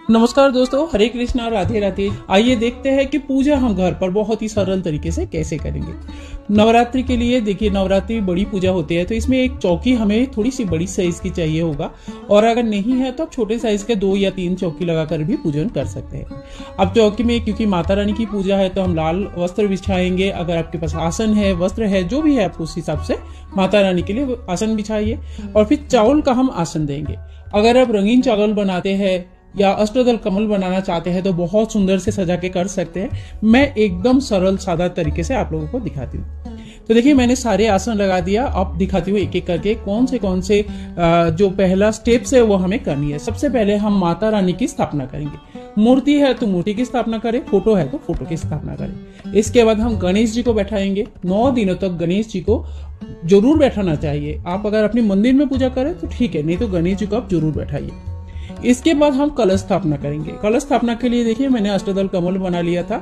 नमस्कार दोस्तों, हरे कृष्णा, राधे राधे। आइए देखते हैं कि पूजा हम घर पर बहुत ही सरल तरीके से कैसे करेंगे। नवरात्रि के लिए देखिए, नवरात्रि बड़ी पूजा होती है तो इसमें एक चौकी हमें थोड़ी सी बड़ी साइज की चाहिए होगा, और अगर नहीं है तो आप छोटे साइज के 2 या 3 चौकी लगाकर भी पूजन कर सकते हैं। अब चौकी में क्योंकि माता रानी की पूजा है तो हम लाल वस्त्र बिछाएंगे। अगर आपके पास आसन है, वस्त्र है, जो भी है आप उस हिसाब से माता रानी के लिए आसन बिछाइए, और फिर चावल का हम आसन देंगे। अगर आप रंगीन चावल बनाते हैं या अष्टदल कमल बनाना चाहते हैं तो बहुत सुंदर से सजा के कर सकते हैं। मैं एकदम सरल सादा तरीके से आप लोगों को दिखाती हूँ। तो देखिए, मैंने सारे आसन लगा दिया। अब दिखाती हूँ एक एक करके कौन से जो पहला स्टेप्स है वो हमें करनी है। सबसे पहले हम माता रानी की स्थापना करेंगे। मूर्ति है तो मूर्ति की स्थापना करें, फोटो है तो फोटो की स्थापना करें। इसके बाद हम गणेश जी को बैठाएंगे। 9 दिनों तक गणेश जी को जरूर बैठाना चाहिए। आप अगर अपने मंदिर में पूजा करें तो ठीक है, नहीं तो गणेश जी को आप जरूर बैठाइए। इसके बाद हम कलश स्थापना करेंगे। कलश स्थापना के लिए देखिए, मैंने अष्टदल कमल बना लिया था,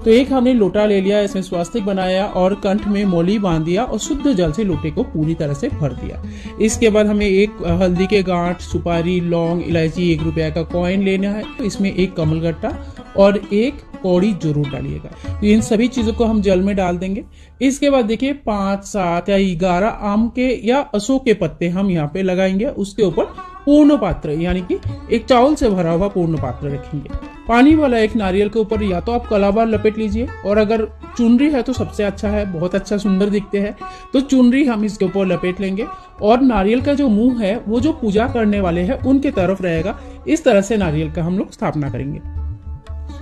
तो एक हमने लोटा ले लिया, इसमें स्वास्तिक बनाया और कंठ में मौली बांध दिया और शुद्ध जल से लोटे को पूरी तरह से भर दिया। इसके बाद हमें एक हल्दी के गांठ, सुपारी, लौंग, इलायची, 1 रुपया का कॉइन लेना है। तो इसमें एक कमलगट्टा और एक पौड़ी जरूर डालिएगा। तो इन सभी चीजों को हम जल में डाल देंगे। इसके बाद देखिए 5, 7 या 11 आम के या अशोक के पत्ते हम यहाँ पे लगाएंगे। उसके ऊपर पूर्ण पात्र यानी कि एक चावल से भरा हुआ पूर्ण पात्र रखेंगे। पानी वाला एक नारियल के ऊपर या तो आप कलाबार लपेट लीजिए, और अगर चुनरी है तो सबसे अच्छा है, बहुत अच्छा सुंदर दिखते हैं। तो चुनरी हम इसके ऊपर लपेट लेंगे, और नारियल का जो मुंह है वो जो पूजा करने वाले हैं उनके तरफ रहेगा। इस तरह से नारियल का हम लोग स्थापना करेंगे।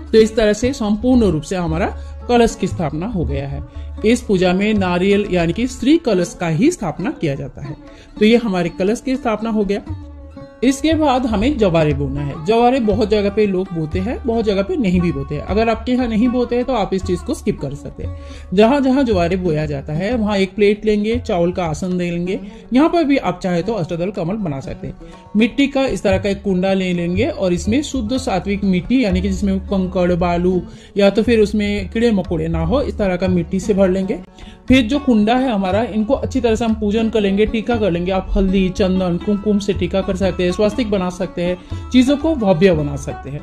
तो इस तरह से संपूर्ण रूप से हमारा कलश की स्थापना हो गया है। इस पूजा में नारियल यानी कि श्री कलश का ही स्थापना किया जाता है। तो ये हमारे कलश की स्थापना हो गया। इसके बाद हमें जवारे बोना है। जवारे बहुत जगह पे लोग बोते हैं, बहुत जगह पे नहीं भी बोते हैं। अगर आपके यहाँ नहीं बोते हैं तो आप इस चीज को स्किप कर सकते हैं। जहां जहां जवारे बोया जाता है वहां एक प्लेट लेंगे, चावल का आसन दे लेंगे। यहाँ पर भी आप चाहे तो अष्टदल कमल बना सकते हैं। मिट्टी का इस तरह का एक कुंडा ले लेंगे, और इसमें शुद्ध सात्विक मिट्टी यानी कि जिसमें कंकड़, बालू या तो फिर उसमें कीड़े मकोड़े ना हो, इस तरह का मिट्टी से भर लेंगे। फिर जो कुंडा है हमारा, इनको अच्छी तरह से हम पूजन कर लेंगे, टीका कर लेंगे। आप हल्दी, चंदन, कुमकुम से टीका कर सकते हैं, स्वास्तिक बना सकते हैं, चीजों को भव्य बना सकते हैं।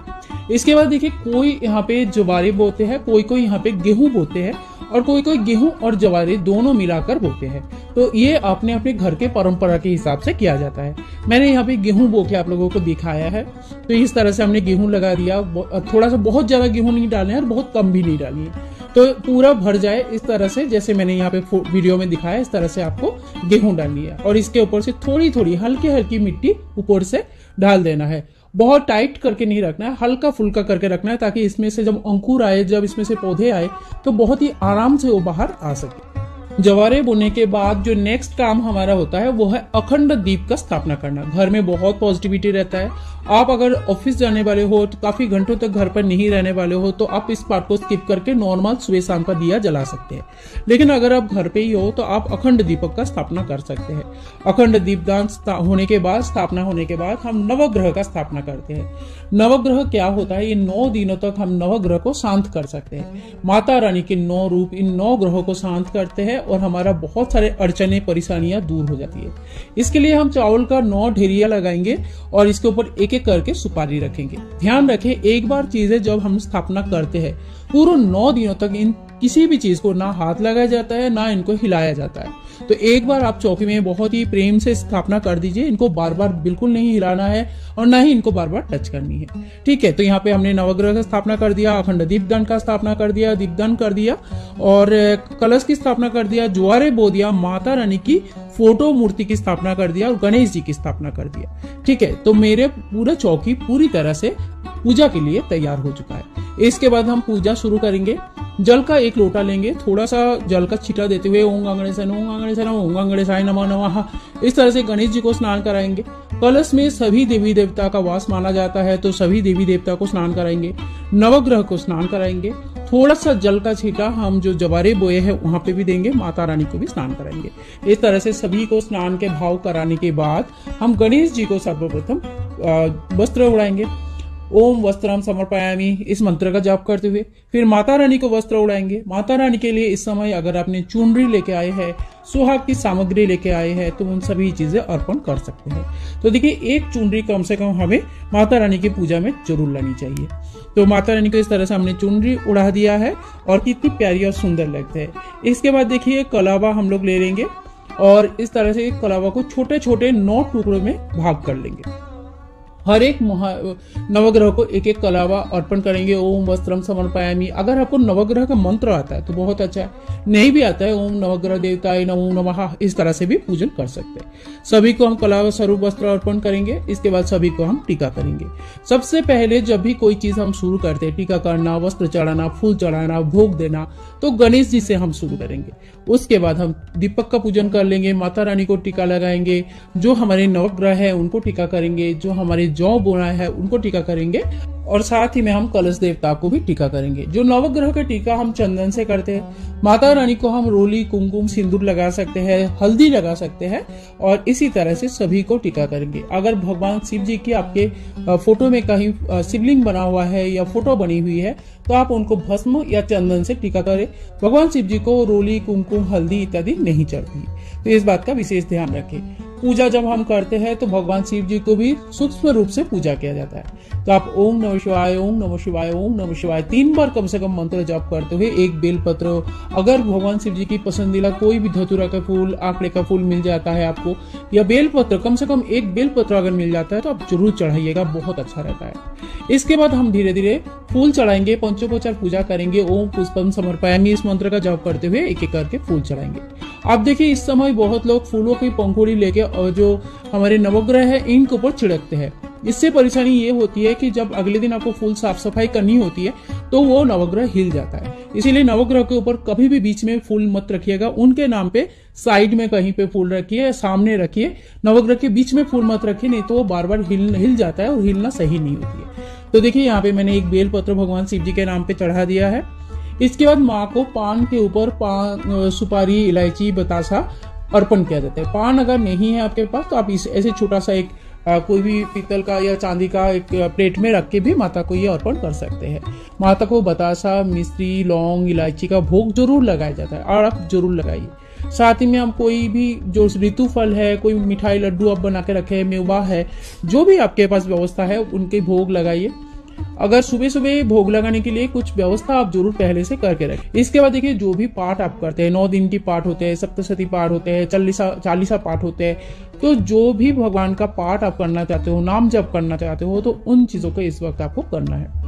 इसके बाद देखिए, कोई यहाँ पे जवारे बोते हैं, कोई यहाँ पे गेहूं बोते हैं, और कोई गेहूं और जवारे दोनों मिलाकर बोते हैं। तो ये अपने अपने घर के परंपरा के हिसाब से किया जाता है। मैंने यहाँ पे गेहूं बो के आप लोगों को दिखाया है। तो इस तरह से हमने गेहूं लगा दिया। थोड़ा सा, बहुत ज्यादा गेहूं नहीं डालना है और बहुत कम भी नहीं डालनी है, तो पूरा भर जाए इस तरह से, जैसे मैंने यहाँ पे वीडियो में दिखाया। इस तरह से आपको गेहूं डालनी है, और इसके ऊपर से थोड़ी थोड़ी हल्की हल्की मिट्टी ऊपर से डाल देना है। बहुत टाइट करके नहीं रखना है, हल्का फुल्का करके रखना है, ताकि इसमें से जब अंकुर आए, जब इसमें से पौधे आए तो बहुत ही आराम से वो बाहर आ सके। जवारे बोने के बाद जो नेक्स्ट काम हमारा होता है वो है अखंड दीप का स्थापना करना। घर में बहुत पॉजिटिविटी रहता है। आप अगर ऑफिस जाने वाले हो तो काफी घंटों तक घर पर नहीं रहने वाले हो तो आप इस पार्ट को स्किप करके नॉर्मल सुबह शाम का दिया जला सकते हैं। लेकिन अगर आप घर पे ही हो तो आप अखंड दीपक का स्थापना कर सकते हैं। अखंड दीपदान होने के बाद, स्थापना होने के बाद हम नवग्रह का स्थापना करते हैं। नवग्रह क्या होता है? ये 9 दिनों तक हम नवग्रह को शांत कर सकते हैं। माता रानी के 9 रूप इन 9 ग्रहों को शांत करते हैं, और हमारा बहुत सारे अड़चने, परेशानियां दूर हो जाती है। इसके लिए हम चावल का 9 ढेरिया लगाएंगे, और इसके ऊपर एक एक करके सुपारी रखेंगे। ध्यान रखें, एक बार चीजें जब हम स्थापना करते हैं, पूरे 9 दिनों तक इन किसी भी चीज को ना हाथ लगाया जाता है, ना इनको हिलाया जाता है। तो एक बार आप चौकी में बहुत ही प्रेम से स्थापना कर दीजिए। इनको बार बार बिल्कुल नहीं हिलाना है, और ना ही इनको बार बार टच करनी है। ठीक है, तो यहाँ पे हमने नवग्रह का स्थापना कर दिया, अखंड दीपदान का स्थापना कर दिया, दीपदान कर दिया, और कलश की स्थापना कर दिया, जुआरे बो दिया, माता रानी की फोटो मूर्ति की स्थापना कर दिया, और गणेश जी की स्थापना कर दिया। ठीक है, तो मेरे पूरा चौकी पूरी तरह से पूजा के लिए तैयार हो चुका है। इसके बाद हम पूजा शुरू करेंगे। जल का एक लोटा लेंगे, थोड़ा सा जल का छींटा देते हुए ओम गणेशाय नमः, ओम गणेशाय नमः, ओम गणेशाय नमः नमः, इस तरह से गणेश जी को स्नान कराएंगे। कलश में सभी देवी देवता का वास माना जाता है, तो सभी देवी देवता को स्नान कराएंगे। नवग्रह को स्नान कराएंगे। थोड़ा सा जल का छींटा हम जो जवारे बोए हैं वहां पे भी देंगे, माता रानी को भी स्नान कराएंगे। इस तरह से सभी को स्नान के भाव कराने के बाद हम गणेश जी को सर्वप्रथम वस्त्र उड़ाएंगे। ओम वस्त्रम समर्पयामि इस मंत्र का जाप करते हुए फिर माता रानी को वस्त्र उड़ाएंगे। माता रानी के लिए इस समय अगर आपने चुनरी लेके आए हैं, सुहाग की सामग्री लेके आए हैं, तो उन सभी चीजें अर्पण कर सकते हैं। तो देखिए, एक चुनरी कम से कम हमें माता रानी की पूजा में जरूर लानी चाहिए। तो माता रानी को इस तरह से हमने चुनरी उड़ा दिया है और कितनी प्यारी और सुंदर लगता है। इसके बाद देखिए, कलावा हम लोग ले लेंगे और इस तरह से कलावा को छोटे छोटे 9 टुकड़ों में भाग कर लेंगे। हर एक नवग्रह को एक एक कलावा अर्पण करेंगे। ओम वस्त्रम समर्पयामि। अगर आपको नवग्रह का मंत्र आता है तो बहुत अच्छा है, नहीं भी आता है ओम नवग्रह देवताय नमो नमः, इस तरह से भी पूजन कर सकते हैं। सभी को हम कलावा स्वरूप वस्त्र अर्पण करेंगे। इसके बाद सभी को हम टीका करेंगे। सबसे पहले जब भी कोई चीज हम शुरू करते हैं, टीका करना, वस्त्र चढ़ाना, फूल चढ़ाना, भोग देना, तो गणेश जी से हम शुरू करेंगे। उसके बाद हम दीपक का पूजन कर लेंगे, माता रानी को टीका लगाएंगे, जो हमारे नवग्रह है उनको टीका करेंगे, जो हमारे जौ बोना है उनको टीका करेंगे और साथ ही में हम कलश देवता को भी टीका करेंगे। जो नवग्रह का टीका हम चंदन से करते हैं। माता रानी को हम रोली, कुमकुम, सिंदूर लगा सकते हैं, हल्दी लगा सकते हैं और इसी तरह से सभी को टीका करेंगे। अगर भगवान शिव जी की आपके फोटो में कहीं शिवलिंग बना हुआ है या फोटो बनी हुई है तो आप उनको भस्म या चंदन से टीका करें। भगवान शिव जी को रोली, कुमकुम, हल्दी इत्यादि नहीं चढ़ती, तो इस बात का विशेष ध्यान रखें। पूजा जब हम करते हैं तो भगवान शिव जी को भी सूक्ष्म रूप से पूजा किया जाता है। तो आप ओम नमः शिवाय, ओम नमः शिवाय, ओम नमः शिवाय 3 बार कम से कम मंत्र जाप करते हुए एक बेलपत्र, अगर भगवान शिव जी की पसंदीदा कोई भी धतूरा का फूल, आंकड़े का फूल मिल जाता है आपको, या बेलपत्र, कम से कम एक बेलपत्र अगर मिल जाता है तो आप जरूर चढ़ाइएगा, बहुत अच्छा रहता है। इसके बाद हम धीरे धीरे फूल चढ़ाएंगे, पंचोपचार पूजा करेंगे। ओम पुष्पम समर्पयामि इस मंत्र का जाप करते हुए एक एक करके फूल चढ़ाएंगे। आप देखिए, इस समय बहुत लोग फूलों की पंखुड़ी लेके और जो हमारे नवग्रह है इनके ऊपर छिड़कते हैं। इससे परेशानी ये होती है कि जब अगले दिन आपको फूल साफ सफाई करनी होती है तो वो नवग्रह हिल जाता है। इसीलिए नवग्रह के ऊपर कभी भी बीच में फूल मत रखिएगा। उनके नाम पे साइड में कहीं पे फूल रखिए, सामने रखिए। नवग्रह के बीच में फूल मत रखिए, नहीं तो वो बार बार हिल जाता है और हिलना सही नहीं होती है। तो देखिए, यहाँ पे मैंने एक बेल पत्र भगवान शिव जी के नाम पे चढ़ा दिया है। इसके बाद माँ को पान के ऊपर सुपारी, इलायची, बतासा अर्पण किया जाता है। पान अगर नहीं है आपके पास तो आप इस ऐसे छोटा सा एक कोई भी पीतल का या चांदी का एक प्लेट में रख के भी माता को ये अर्पण कर सकते हैं। माता को बतासा, मिश्री, लौंग, इलायची का भोग जरूर लगाया जाता है और आप जरूर लगाइए। साथ ही में हम कोई भी जो ऋतु फल है, कोई मिठाई, लड्डू आप बना के रखे हैं, मेवा है, जो भी आपके पास व्यवस्था है उनके भोग लगाइए। अगर सुबह सुबह भोग लगाने के लिए कुछ व्यवस्था आप जरूर पहले से करके रखें। इसके बाद देखिए, जो भी पाठ आप करते हैं, 9 दिन की पाठ होते हैं, सप्तशती पाठ होते हैं, चालीसा पाठ होते हैं, तो जो भी भगवान का पाठ आप करना चाहते हो, नाम जप करना चाहते हो, तो उन चीजों को इस वक्त आपको करना है।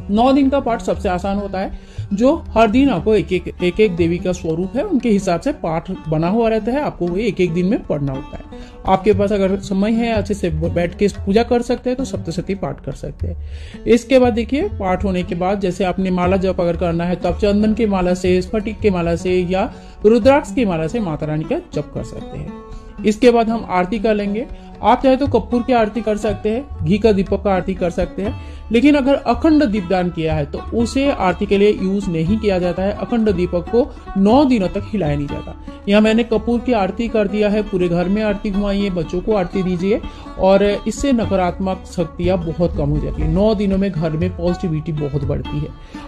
9 दिन का पाठ सबसे आसान होता है, जो हर दिन आपको एक एक देवी का स्वरूप है उनके हिसाब से पाठ बना हुआ रहता है, आपको वो एक एक दिन में पढ़ना होता है। आपके पास अगर समय है, अच्छे से बैठ के पूजा कर सकते हैं तो सप्तशती पाठ कर सकते हैं। इसके बाद देखिए, पाठ होने के बाद जैसे आपने माला जप अगर करना है तो आप चंदन की माला से, स्फटिक की माला से या रुद्राक्ष की माला से माता रानी का जप कर सकते हैं। इसके बाद हम आरती कर लेंगे। आप चाहे तो कपूर की आरती कर सकते हैं, घी का दीपक का आरती कर सकते हैं, लेकिन अगर अखंड दीपदान किया है तो उसे आरती के लिए यूज नहीं किया जाता है। अखंड दीपक को 9 दिनों तक हिलाया नहीं जाता। यहाँ मैंने कपूर की आरती कर दिया है। पूरे घर में आरती घुमाइए, बच्चों को आरती दीजिए और इससे नकारात्मक शक्तियां बहुत कम हो जाती है। 9 दिनों में घर में पॉजिटिविटी बहुत बढ़ती है।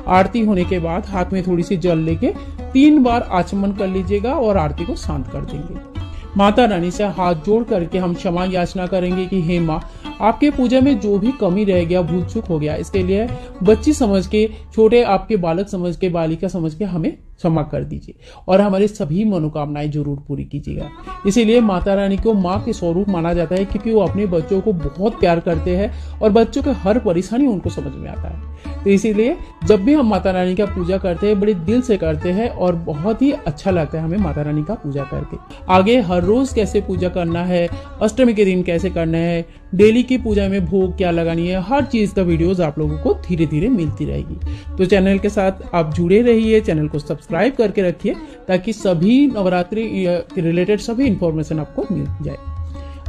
आरती होने के बाद हाथ में थोड़ी सी जल लेके 3 बार आचमन कर लीजिएगा और आरती को शांत कर देंगे। माता रानी से हाथ जोड़ करके हम क्षमा याचना करेंगे कि हे माँ, आपके पूजा में जो भी कमी रह गया, भूल चूक हो गया, इसके लिए बच्ची समझ के, छोटे आपके बालक समझ के, बालिका समझ के हमें क्षमा कर दीजिए और हमारी सभी मनोकामनाएं जरूर पूरी कीजिएगा। इसीलिए माता रानी को माँ के स्वरूप माना जाता है, क्योंकि वो अपने बच्चों को बहुत प्यार करते हैं और बच्चों के हर परेशानी उनको समझ में आता है। तो इसीलिए जब भी हम माता रानी का पूजा करते हैं, बड़े दिल से करते हैं और बहुत ही अच्छा लगता है हमें माता रानी का पूजा करके। आगे हर रोज कैसे पूजा करना है, अष्टमी के दिन कैसे करना है, डेली की पूजा में भोग क्या लगानी है, हर चीज का वीडियोस आप लोगों को धीरे धीरे मिलती रहेगी। तो चैनल के साथ आप जुड़े रहिए, चैनल को सब्सक्राइब करके रखिए ताकि सभी नवरात्रि के रिलेटेड सभी इंफॉर्मेशन आपको मिल जाए।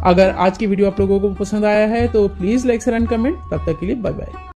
अगर आज की वीडियो आप लोगों को पसंद आया है तो please like, share and comment. तब तक के लिए बाय बाय।